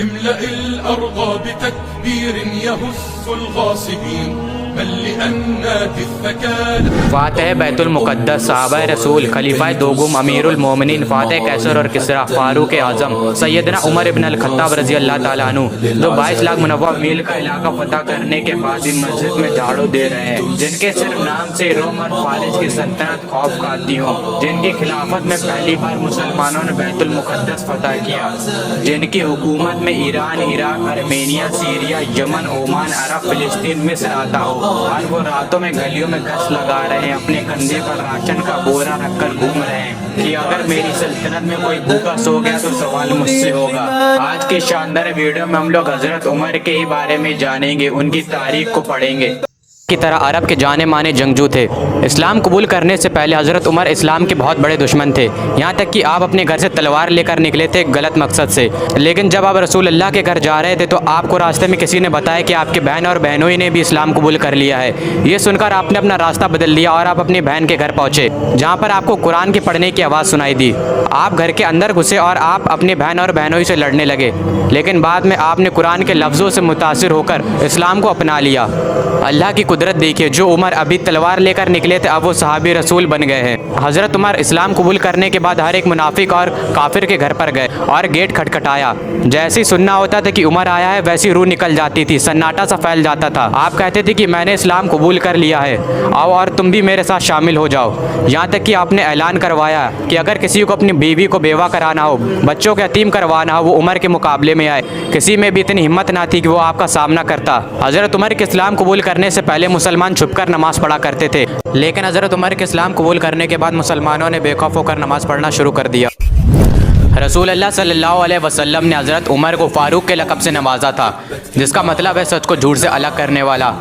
املأ الأرض بتكبير يهز الغاصبين بل لأنات الثكال. فاتح بیت المقدس، صحابہ رسول، خلیفہ دوم، امیر المومنین، فاتح قیصر اور کسریٰ، فاروق اعظم سیدنا عمر ابن الخطاب رضی اللہ تعالیٰ عنہ، جو 22 لاکھ منوع میل کا علاقہ فتح کرنے کے بعد ان مسجد میں جھاڑو دے رہے ہیں، جن کے صرف نام سے روم اور فارس کی سلطنت خوف کھاتی ہوں، جن کی خلافت میں پہلی بار مسلمانوں نے بیت المقدس فتح کیا، جن کی حکومت میں ایران، عراق، ارمینیا، سیریا، یمن، عمان، عرب، فلسطین، مصر آتا ہو، اور وہ راتوں میں گلیوں میں گشت لگا رہے ہیں، اپنے کندھے پر راشن کا بورا رکھ کر گھوم رہے ہیں کہ اگر میری سلطنت میں کوئی بھوکا سو گیا تو سوال مجھ سے ہوگا۔ آج کی شاندار ویڈیو میں ہم لوگ حضرت عمر کے ہی بارے میں جانیں گے، ان کی تاریخ کو پڑھیں گے۔ کی طرح عرب کے جانے مانے جنگجو تھے۔ اسلام قبول کرنے سے پہلے حضرت عمر اسلام کے بہت بڑے دشمن تھے، یہاں تک کہ آپ اپنے گھر سے تلوار لے کر نکلے تھے غلط مقصد سے، لیکن جب آپ رسول اللہ کے گھر جا رہے تھے تو آپ کو راستے میں کسی نے بتایا کہ آپ کے بہن اور بہنوئی نے بھی اسلام قبول کر لیا ہے۔ یہ سن کر آپ نے اپنا راستہ بدل لیا اور آپ اپنی بہن کے گھر پہنچے، جہاں پر آپ کو قرآن کے پڑھنے کی آواز سنائی دی۔ آپ گھر کے اندر گھسے اور آپ اپنی بہن اور بہنوئی سے لڑنے لگے، لیکن بعد میں آپ نے قرآن کے لفظوں سے متاثر ہو کر اسلام کو اپنا لیا۔ اللہ کی قدرت دیکھیے، جو عمر ابھی تلوار لے کر نکلے تھے اب وہ صحابی رسول بن گئے ہیں۔ حضرت عمر اسلام قبول کرنے کے بعد ہر ایک منافق اور کافر کے گھر پر گئے اور گیٹ کھٹکھٹایا۔ جیسے ہی سننا ہوتا تھا کہ عمر آیا ہے ویسی روح نکل جاتی تھی، سناٹا سا پھیل جاتا تھا۔ آپ کہتے تھے کہ میں نے اسلام قبول کر لیا ہے، آؤ اور تم بھی میرے ساتھ شامل ہو جاؤ۔ یہاں تک کہ آپ نے اعلان کروایا کہ اگر کسی کو اپنی بیوی کو بیوہ کرانا ہو، بچوں کو یتیم کروانا ہو، وہ عمر کے مقابلے میں آئے۔ کسی میں بھی اتنی ہمت نہ تھی کہ وہ آپ کا سامنا کرتا۔ حضرت عمر کے اسلام قبول کرنے سے پہلے مسلمان چھپ کر نماز پڑھا کرتے تھے، لیکن حضرت عمر کے اسلام قبول کرنے کے بعد مسلمانوں نے بے خوف ہو کر نماز پڑھنا شروع کر دیا۔ رسول اللہ صلی اللہ علیہ وسلم نے حضرت عمر کو فاروق کے لقب سے نوازا تھا، جس کا مطلب ہے سچ کو جھوٹ سے الگ کرنے والا۔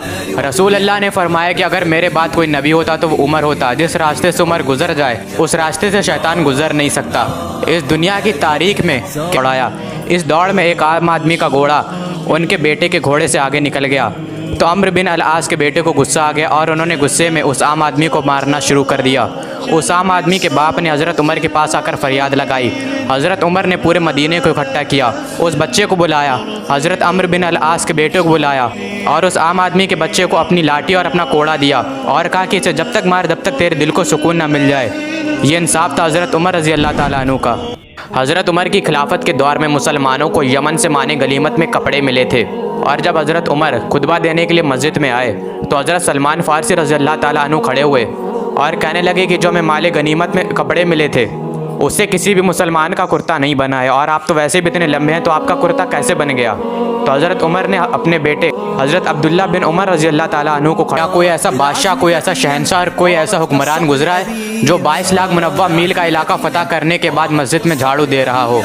رسول اللہ نے فرمایا کہ اگر میرے بعد کوئی نبی ہوتا تو وہ عمر ہوتا۔ جس راستے سے عمر گزر جائے اس راستے سے شیطان گزر نہیں سکتا۔ اس دنیا کی تاریخ میں دوڑایا، اس دوڑ میں ایک عام آدمی کا گھوڑا ان کے بیٹے کے گھوڑے سے آگے نکل گیا تو عمرو بن العاص کے بیٹے کو غصہ آ گیا اور انہوں نے غصے میں اس عام آدمی کو مارنا شروع کر دیا۔ اس عام آدمی کے باپ نے حضرت عمر کے پاس آ کر فریاد لگائی۔ حضرت عمر نے پورے مدینے کو اکٹھا کیا، اس بچے کو بلایا، حضرت عمرو بن العاص کے بیٹے کو بلایا اور اس عام آدمی کے بچے کو اپنی لاٹھی اور اپنا کوڑا دیا اور کہا کہ اسے جب تک مار جب تک تیرے دل کو سکون نہ مل جائے۔ یہ انصاف تھا حضرت عمر رضی اللہ تعالیٰ عنہ کا۔ حضرت عمر کی خلافت کے دور میں مسلمانوں کو یمن سے مانے غنیمت میں کپڑے ملے تھے، اور جب حضرت عمر خطبہ دینے کے لیے مسجد میں آئے تو حضرت سلمان فارسی رضی اللہ تعالیٰ عنہ کھڑے ہوئے اور کہنے لگے کہ جو ہمیں مال غنیمت میں کپڑے ملے تھے اس سے کسی بھی مسلمان کا کرتا نہیں بنا ہے، اور آپ تو ویسے بھی اتنے لمبے ہیں تو آپ کا کرتا کیسے بن گیا؟ تو حضرت عمر نے اپنے بیٹے حضرت عبداللہ بن عمر رضی اللہ تعالیٰ عنہ کو کہا، کوئی ایسا بادشاہ، کوئی ایسا شہنشاہ اور کوئی ایسا حکمران گزرا ہے جو 22 لاکھ منوع میل کا علاقہ فتح کرنے کے بعد مسجد میں جھاڑو دے رہا ہو؟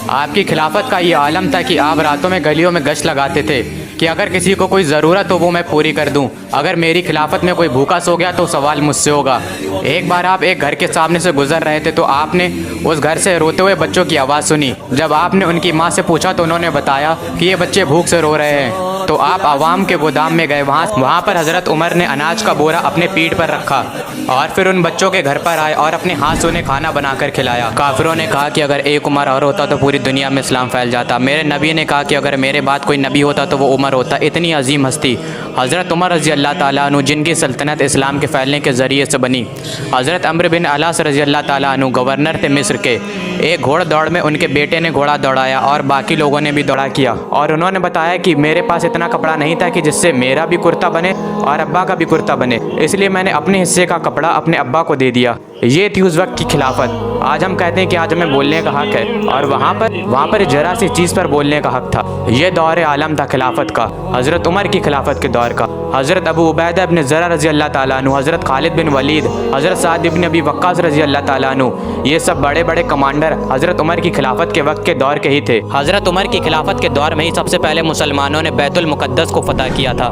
آپ کی خلافت کا یہ عالم تھا کہ آپ راتوں میں گلیوں میں گشت لگاتے تھے کہ اگر کسی کو کوئی ضرورت ہو وہ میں پوری کر دوں، اگر میری خلافت میں کوئی بھوکا سو گیا تو سوال مجھ سے ہوگا۔ ایک بار آپ ایک گھر کے سامنے سے گزر رہے تھے تو آپ نے اس گھر سے روتے ہوئے بچوں کی آواز سنی۔ جب آپ نے ان کی ماں سے پوچھا تو انہوں نے بتایا کہ یہ بچے بھوک سے رو رہے ہیں، تو آپ عوام کے گودام میں گئے، وہاں پر حضرت عمر نے اناج کا بورا اپنے پیٹھ پر رکھا اور پھر ان بچوں کے گھر پر آئے اور اپنے ہاتھ سے انہیں کھانا بنا کر کھلایا۔ کافروں نے کہا کہ اگر ایک عمر اور ہوتا تو پوری دنیا میں اسلام پھیل جاتا۔ میرے نبی نے کہا کہ اگر میرے بعد کوئی نبی ہوتا تو وہ عمر ہوتا۔ اتنی عظیم ہستی حضرت عمر رضی اللہ تعالیٰ عنہ، جن کی سلطنت اسلام کے پھیلنے کے ذریعے سے بنی۔ حضرت عمرو بن العاص رضی اللہ تعالیٰ عنہ گورنر تھے مصر کے۔ ایک گھوڑ دوڑ میں ان کے بیٹے نے گھوڑا دوڑایا اور باقی لوگوں نے بھی دوڑا کیا، اور انہوں نے بتایا کہ میرے پاس اتنا کپڑا نہیں تھا کہ جس سے میرا بھی کرتا بنے اور ابا کا بھی کرتا بنے، اس لیے میں نے اپنے حصے کا کپڑا اپنے ابا کو دے دیا۔ یہ تھی اس وقت کی خلافت۔ آج ہم کہتے ہیں کہ آج ہمیں بولنے کا حق ہے، اور وہاں پر ذرا سی چیز پر بولنے کا حق تھا۔ یہ دور عالم تھا خلافت کا، حضرت عمر کی خلافت کے دور کا۔ حضرت ابو عبیدہ بن زرع رضی اللہ تعالیٰ عنہ، حضرت خالد بن ولید، حضرت سعد بن ابی وقاص رضی اللہ تعالیٰ عنہ، یہ سب بڑے بڑے کمانڈر حضرت عمر کی خلافت کے وقت کے دور کے ہی تھے۔ حضرت عمر کی خلافت کے دور میں ہی سب سے پہلے مسلمانوں نے بیت المقدس کو فتح کیا تھا۔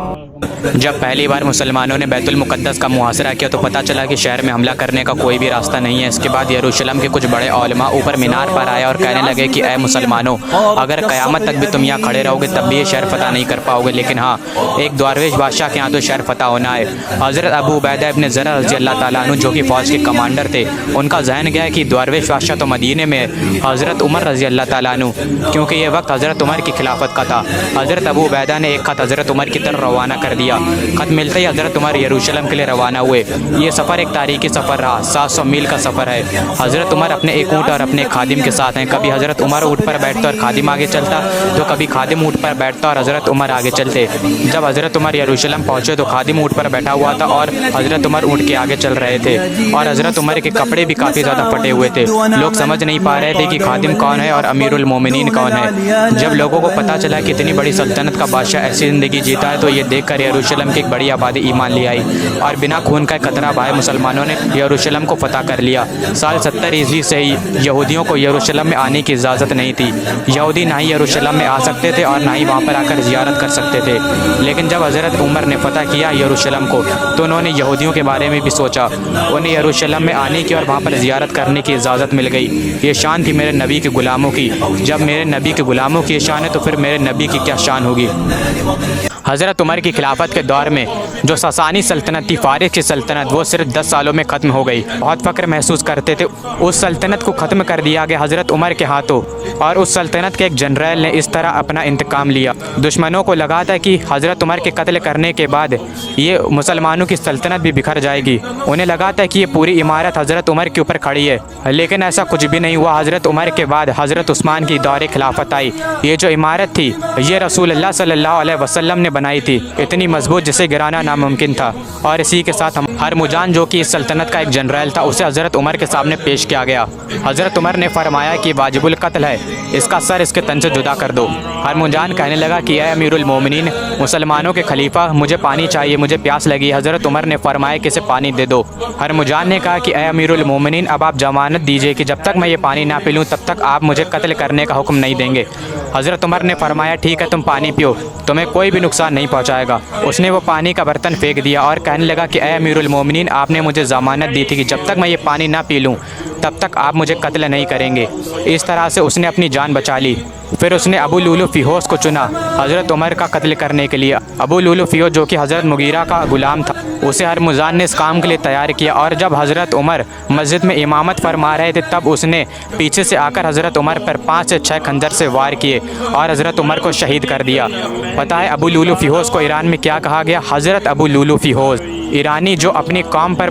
جب پہلی بار مسلمانوں نے بیت المقدس کا محاصرہ کیا تو پتہ چلا کہ شہر میں حملہ کرنے کا کوئی بھی راستہ نہیں ہے۔ اس کے بعد یروشلم کے کچھ بڑے علماء اوپر مینار پر آئے اور کہنے لگے کہ اے مسلمانوں، اگر قیامت تک بھی تم یہاں کھڑے رہو گے تب بھی یہ شہر فتح نہیں کر پاؤ گے، لیکن ہاں، ایک درویش بادشاہ کے ہاں تو شہر فتح ہونا ہے۔ حضرت ابو عبیدہ ابن زرع رضی اللہ تعالیٰ عنہ جو کہ فوج کے کمانڈر تھے، ان کا ذہن گیا کہ درویش بادشاہ تو مدینے میں ہے، حضرت عمر رضی اللہ تعالیٰ عنہ، کیونکہ یہ وقت حضرت عمر کی خلافت کا تھا۔ حضرت ابو عبیدہ نے ایک خط حضرت عمر کی طرف روانہ کر دیا۔ خط ملتے ہی حضرت عمر یروشلم کے لیے روانہ ہوئے۔ یہ سفر ایک تاریخی سفر رہا، 700 میل کا سفر ہے۔ حضرت عمر اپنے ایک اونٹ اور اپنے خادم کے ساتھ ہیں۔ کبھی حضرت عمر اونٹ پر بیٹھتا اور خادم آگے چلتا، تو کبھی خادم اونٹ پر بیٹھتا اور حضرت عمر آگے چلتے۔ جب حضرت عمر یروشلم پہنچے تو خادم اونٹ پر بیٹھا ہوا تھا اور حضرت عمر اونٹ کے آگے چل رہے تھے، اور حضرت عمر کے کپڑے بھی کافی زیادہ پھٹے ہوئے تھے۔ لوگ سمجھ نہیں پا رہے تھے کہ خادم کون ہے اور امیر المومنین کون ہے۔ جب لوگوں کو پتہ چلا کہ اتنی بڑی سلطنت کا بادشاہ ایسی زندگی جیتا ہے تو یہ دیکھ کر یروشلم کی ایک بڑی آبادی ایمان لے آئی، اور بنا خون کا قطرہ بہائے مسلمانوں نے یروشلم کو فتح کر لیا۔ سال 70 عیسوی سے ہی یہودیوں کو یروشلم میں آنے کی اجازت نہیں تھی۔ یہودی نہ ہی یروشلم میں آ سکتے تھے اور نہ ہی وہاں پر آ کر زیارت کر سکتے تھے۔ لیکن جب حضرت عمر نے فتح کیا یروشلم کو تو انہوں نے یہودیوں کے بارے میں بھی سوچا۔ انہیں یروشلم میں آنے کی اور وہاں پر زیارت کرنے کی اجازت مل گئی۔ یہ شان تھی میرے نبی کے غلاموں کی۔ جب میرے نبی کے غلاموں کی یہ شان ہے تو پھر میرے نبی کی کیا شان ہوگی۔ حضرت عمر کی خلافت کے دور میں جو ساسانی سلطنت تھی، فارس کی سلطنت، وہ صرف 10 سالوں میں ختم ہو گئی۔ بہت فخر محسوس کرتے تھے۔ اس سلطنت کو ختم کر دیا گیا حضرت عمر کے ہاتھوں، اور اس سلطنت کے ایک جنرل نے اس طرح اپنا انتقام لیا۔ دشمنوں کو لگا تھا کہ حضرت عمر کے قتل کرنے کے بعد یہ مسلمانوں کی سلطنت بھی بکھر جائے گی۔ انہیں لگا تھا کہ یہ پوری عمارت حضرت عمر کے اوپر کھڑی ہے، لیکن ایسا کچھ بھی نہیں ہوا۔ حضرت عمر کے بعد حضرت عثمان کی دور خلافت آئی۔ یہ جو عمارت تھی یہ رسول اللہ صلی اللہ علیہ وسلم نے بنائی تھی، اتنی مضبوط جسے گرانا ناممکن تھا۔ اور اسی کے ساتھ ہرمجان جو کہ اس سلطنت کا ایک جنرل تھا، اسے حضرت عمر کے سامنے پیش کیا گیا۔ حضرت عمر نے فرمایا کہ واجب القتل ہے، اس کا سر اس کے تن سے جدا کر دو۔ ہرمجان کہنے لگا کہ اے امیر المومنین، مسلمانوں کے خلیفہ، مجھے پانی چاہیے، مجھے پیاس لگی۔ حضرت عمر نے فرمایا کہ اسے پانی دے دو۔ ہرمجان نے کہا کہ اے امیر المومنین، اب آپ ضمانت دیجیے کہ جب تک میں یہ پانی نہ پی لوں تب تک آپ مجھے قتل کرنے کا حکم نہیں دیں گے۔ حضرت عمر نے فرمایا ٹھیک ہے، تم پانی پیو، تمہیں کوئی بھی نقصان نہیں پہنچائے گا۔ اس نے وہ پانی کا برتن پھینک دیا اور کہنے لگا کہ اے امیر المومنین، آپ نے مجھے ضمانت دی تھی کہ جب تک میں یہ پانی نہ پی لوں تب تک آپ مجھے قتل نہیں کریں گے۔ اس طرح سے اس نے اپنی جان بچا لی۔ پھر اس نے ابو لولو فیہوس کو چنا حضرت عمر کا قتل کرنے کے لیے۔ ابو لولو فیہوس جو کہ حضرت مغیرہ کا غلام تھا، اسے ہرمزان نے اس کام کے لیے تیار کیا، اور جب حضرت عمر مسجد میں امامت فرما رہے تھے تب اس نے پیچھے سے آ کر حضرت عمر پر 5 سے 6 خنجر سے وار کیے اور حضرت عمر کو شہید کر دیا۔ پتہ ہے ابو لولو فیہوس کو ایران میں کیا کہا گیا؟ حضرت ابو لولو فیہوس، ایرانی جو اپنی قوم پر